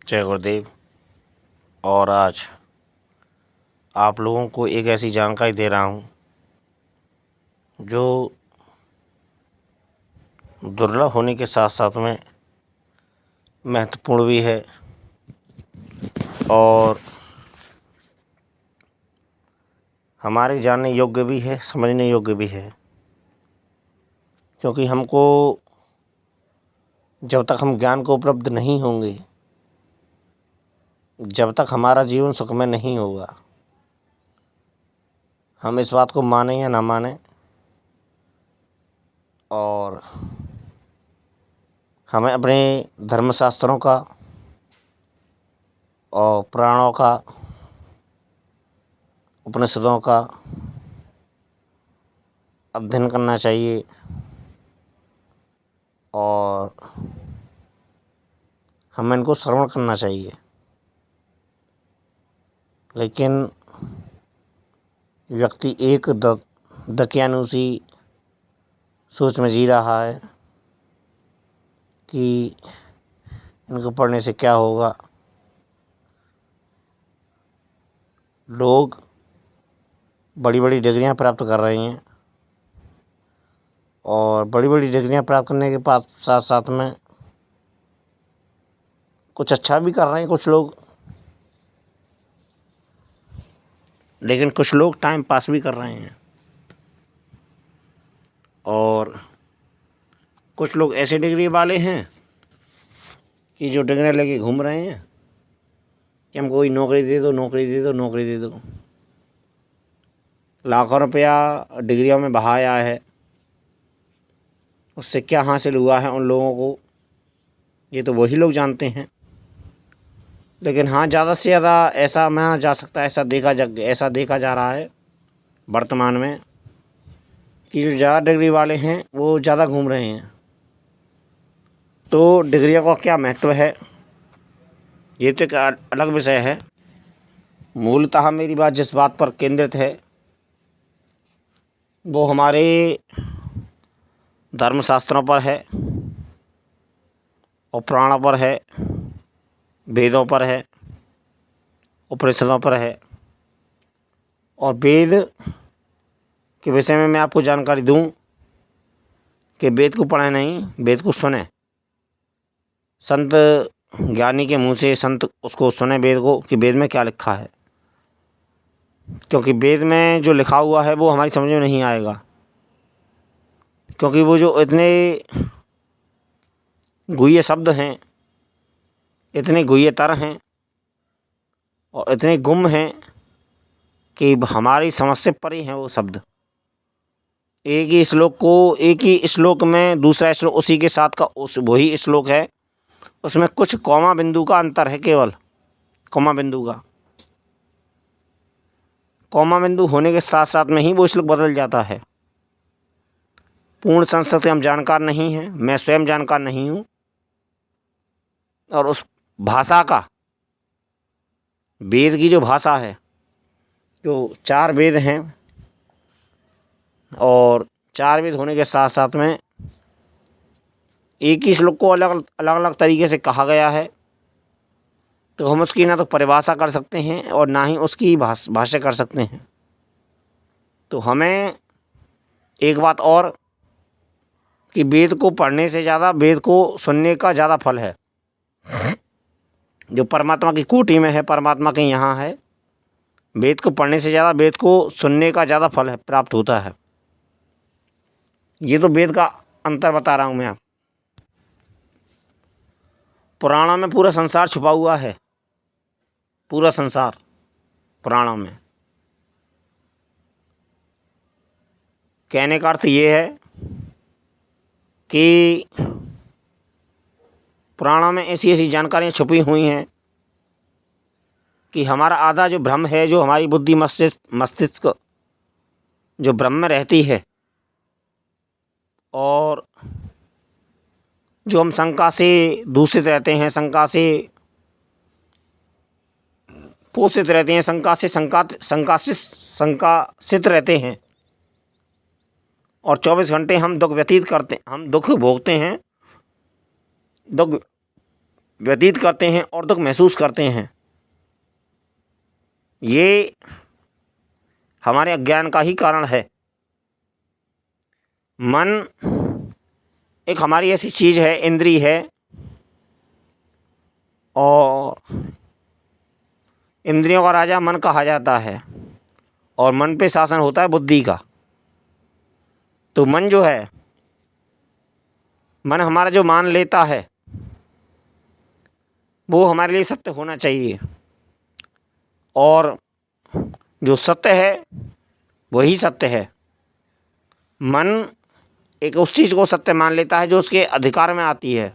जय गुरुदेव। और आज आप लोगों को एक ऐसी जानकारी दे रहा हूँ जो दुर्लभ होने के साथ साथ में महत्वपूर्ण भी है और हमारे जानने योग्य भी है, समझने योग्य भी है। क्योंकि हमको जब तक हम ज्ञान को उपलब्ध नहीं होंगे, जब तक हमारा जीवन सुखमय नहीं होगा, हम इस बात को माने या ना माने, और हमें अपने धर्मशास्त्रों का और पुराणों का, उपनिषदों का अध्ययन करना चाहिए और हमें इनको श्रवण करना चाहिए। लेकिन व्यक्ति एक दकियानुसी सोच में जी रहा है कि इनको पढ़ने से क्या होगा। लोग बड़ी बड़ी डिग्रियां प्राप्त कर रहे हैं और बड़ी बड़ी डिग्रियां प्राप्त करने के साथ साथ में कुछ अच्छा भी कर रहे हैं कुछ लोग, लेकिन कुछ लोग टाइम पास भी कर रहे हैं और कुछ लोग ऐसे डिग्री वाले हैं कि जो डिग्री लेके घूम रहे हैं कि हमको कोई नौकरी दे दो, नौकरी दे दो, नौकरी दे दो। लाखों रुपया डिग्रियों में बहाया है, उससे क्या हासिल हुआ है उन लोगों को ये तो वही लोग जानते हैं। लेकिन हाँ, ज़्यादा से ज़्यादा ऐसा माना जा सकता है, ऐसा देखा जा रहा है वर्तमान में कि जो ज़्यादा डिग्री वाले हैं वो ज़्यादा घूम रहे हैं। तो डिग्रियों का क्या महत्व है ये तो एक अलग विषय है। मूलतः मेरी बात जिस बात पर केंद्रित है वो हमारे धर्मशास्त्रों पर है और पुराणों पर है, वेदों पर है, उपनिषदों पर है। और वेद के विषय में मैं आपको जानकारी दूं कि वेद को पढ़ें नहीं, वेद को सुने। संत ज्ञानी के मुंह से संत उसको सुने वेद को कि वेद में क्या लिखा है। क्योंकि वेद में जो लिखा हुआ है वो हमारी समझ में नहीं आएगा, क्योंकि वो जो इतने गुह्य शब्द हैं, इतने गुह्यतर हैं और इतने गुम हैं कि हमारी समझ से परे हैं वो शब्द। एक ही श्लोक में दूसरा श्लोक उसी के साथ का वही श्लोक है, उसमें कुछ कॉमा बिंदु का अंतर है, केवल कॉमा बिंदु का। कॉमा बिंदु होने के साथ साथ में ही वो श्लोक बदल जाता है। पूर्ण संस्कृत हम जानकार नहीं हैं, मैं स्वयं जानकार नहीं हूँ, और उस भाषा का, वेद की जो भाषा है, जो 4 वेद हैं और 4 वेद होने के साथ साथ में एक ही श्लोक को अलग अलग तरीके से कहा गया है, तो हम उसकी ना तो परिभाषा कर सकते हैं और ना ही उसकी भाष्य कर सकते हैं। तो हमें एक बात और कि वेद को पढ़ने से ज़्यादा वेद को सुनने का ज़्यादा फल है। जो परमात्मा की कोटि में है, परमात्मा के यहाँ है, वेद को पढ़ने से ज़्यादा वेद को सुनने का ज़्यादा फल है, प्राप्त होता है। ये तो वेद का अंतर बता रहा हूँ मैं। पुराणों में पूरा संसार छुपा हुआ है, पूरा संसार पुराणों में। कहने का अर्थ ये है कि पुराणों में ऐसी ऐसी जानकारियाँ छुपी हुई हैं कि हमारा आधा जो भ्रम है, जो हमारी बुद्धि मस्तिष्क जो भ्रम में रहती है और जो हम शंका से दूषित रहते हैं, शंका से पोषित रहते हैं, शंकाशित रहते हैं और 24 घंटे हम दुख व्यतीत करते हैं, हम दुख भोगते हैं, दुख व्यतीत करते हैं और दुख महसूस करते हैं, ये हमारे अज्ञान का ही कारण है। मन एक हमारी ऐसी चीज़ है, इंद्रिय है, और इंद्रियों का राजा मन कहा जाता है, और मन पे शासन होता है बुद्धि का। तो मन जो है, मन हमारा जो मान लेता है वो हमारे लिए सत्य होना चाहिए, और जो सत्य है वही सत्य है। मन एक उस चीज़ को सत्य मान लेता है जो उसके अधिकार में आती है।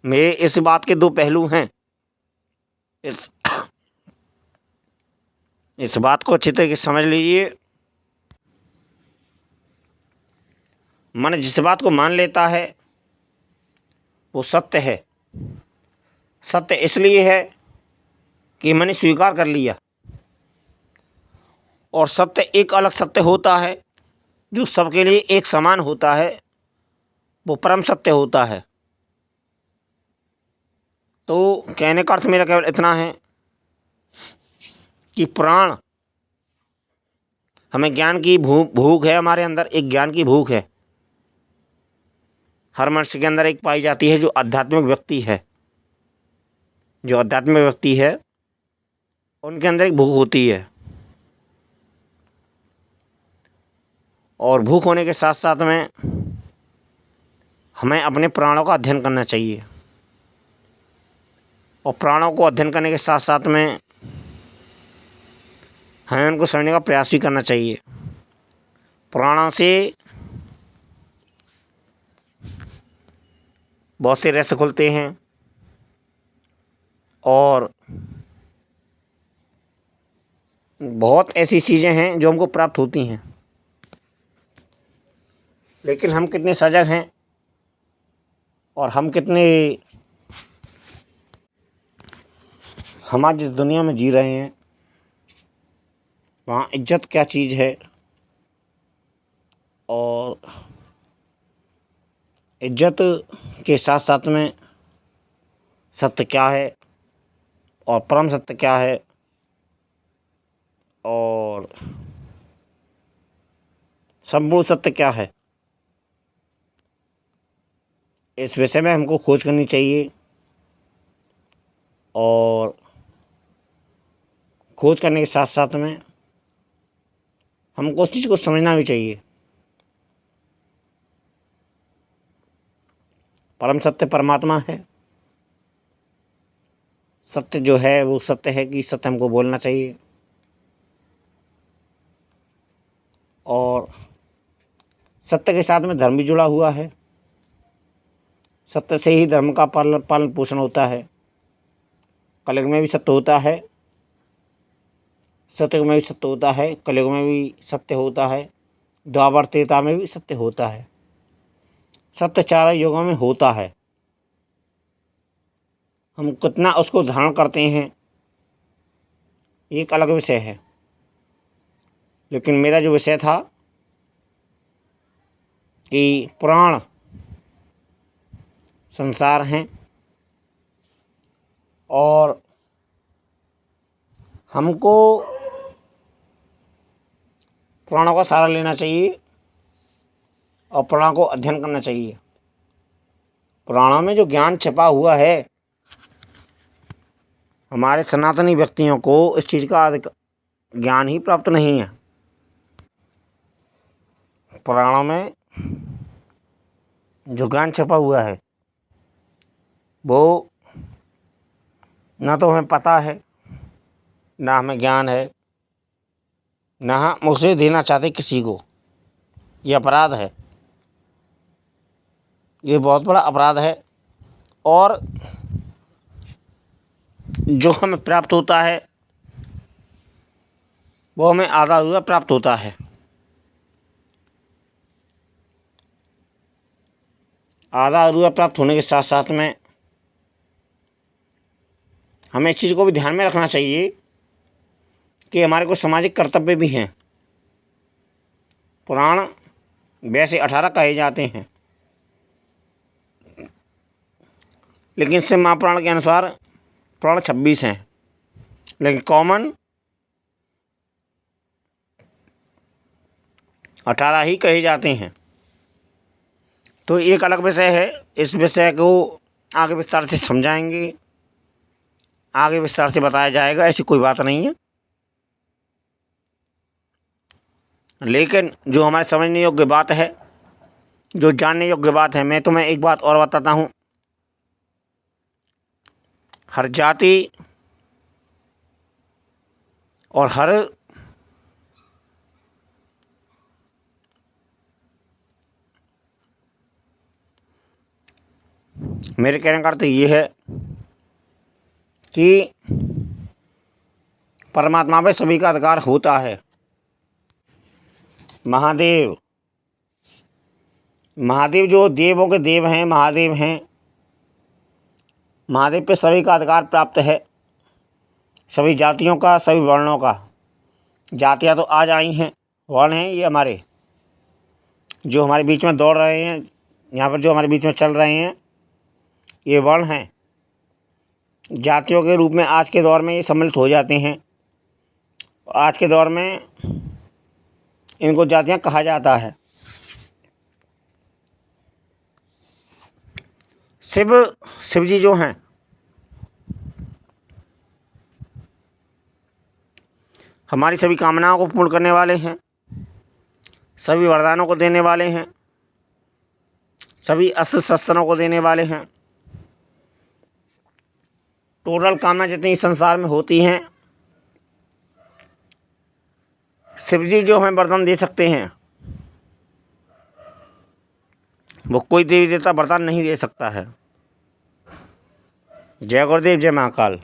मेरे इस बात के दो पहलू हैं। इस बात को अच्छी तरीके से समझ लीजिए। मन जिस बात को मान लेता है वो सत्य है। सत्य इसलिए है कि मैंने स्वीकार कर लिया, और सत्य एक अलग सत्य होता है जो सबके लिए एक समान होता है, वो परम सत्य होता है। तो कहने का अर्थ मेरा केवल इतना है कि प्राण, हमें ज्ञान की भूख है, हमारे अंदर एक ज्ञान की भूख है। हर मनुष्य के अंदर एक पाई जाती है जो आध्यात्मिक व्यक्ति है। जो आध्यात्मिक व्यक्ति है उनके अंदर एक भूख होती है, और भूख होने के साथ साथ में हमें अपने प्राणों का अध्ययन करना चाहिए, और प्राणों को अध्ययन करने के साथ साथ में हमें उनको समझने का प्रयास भी करना चाहिए। प्राणों से बहुत से रहस्य खुलते हैं, और बहुत ऐसी चीज़ें हैं जो हमको प्राप्त होती हैं, लेकिन हम कितने सजग हैं और हम कितने, हम आज जिस दुनिया में जी रहे हैं वहाँ इज्जत क्या चीज़ है, और इज्जत के साथ साथ में सत्य क्या है, और परम सत्य क्या है, और संपूर्ण सत्य क्या है, इस विषय में हमको खोज करनी चाहिए। और खोज करने के साथ साथ में हमको उस चीज़ को समझना भी चाहिए। परम सत्य परमात्मा है। सत्य जो है वो सत्य है कि सत्य हमको बोलना चाहिए, और सत्य के साथ में धर्म भी जुड़ा हुआ है। सत्य से ही धर्म का पालन पोषण होता है। कलयुग में भी सत्य होता है, सतयुग में भी सत्य होता है, कलयुग में भी सत्य होता है, द्वापर त्रेता में भी सत्य होता है। सत्य चारों युगों में होता है। हम कितना उसको धारण करते हैं एक अलग विषय है, लेकिन मेरा जो विषय था कि पुराण संसार हैं, और हमको पुराणों का सहारा लेना चाहिए और पुराणों को अध्ययन करना चाहिए। पुराणों में जो ज्ञान छिपा हुआ है, हमारे सनातनी व्यक्तियों को इस चीज़ का ज्ञान ही प्राप्त नहीं है। पुराणों में जो ज्ञान छिपा हुआ है वो ना तो हमें पता है, ना हमें ज्ञान है, ना हम उसे देना चाहते किसी को। ये अपराध है, ये बहुत बड़ा अपराध है। और जो हमें प्राप्त होता है वो हमें आधा अधूरा प्राप्त होता है। आधा अधूरा प्राप्त होने के साथ साथ में हमें इस चीज़ को भी ध्यान में रखना चाहिए कि हमारे को सामाजिक कर्तव्य भी हैं। पुराण वैसे 18 कहे जाते हैं, लेकिन शिव महापुराण के अनुसार पुराण 26 हैं, लेकिन कॉमन 18 ही कहे जाते हैं। तो एक अलग विषय है, इस विषय को आगे विस्तार से समझाएंगे, आगे विस्तार से बताया जाएगा, ऐसी कोई बात नहीं है। लेकिन जो हमारे समझने योग्य बात है, जो जानने योग्य बात है, मैं तुम्हें एक बात और बताता हूँ। हर जाति और हर मेरे कहने का अर्थ ये है कि परमात्मा पे सभी का अधिकार होता है। महादेव जो देवों के देव हैं, महादेव हैं, महादेव पे सभी का अधिकार प्राप्त है, सभी जातियों का, सभी वर्णों का। जातियाँ तो आज आई हैं, वर्ण हैं ये हमारे, जो हमारे बीच में दौड़ रहे हैं, यहाँ पर जो हमारे बीच में चल रहे हैं, ये वर्ण हैं। जातियों के रूप में आज के दौर में ये सम्मिलित हो जाते हैं। आज के दौर में इनको जातियाँ कहा जाता है। शिव जी जो हैं, हमारी सभी कामनाओं को पूर्ण करने वाले हैं, सभी वरदानों को देने वाले हैं, सभी अस्त्र शस्त्रों को देने वाले हैं। टोटल कामना जितनी संसार में होती हैं, शिव जी जो हमें वरदान दे सकते हैं, वो कोई देवी देवता वरदान नहीं दे सकता है। जय गुरुदेव, जय महाकाल।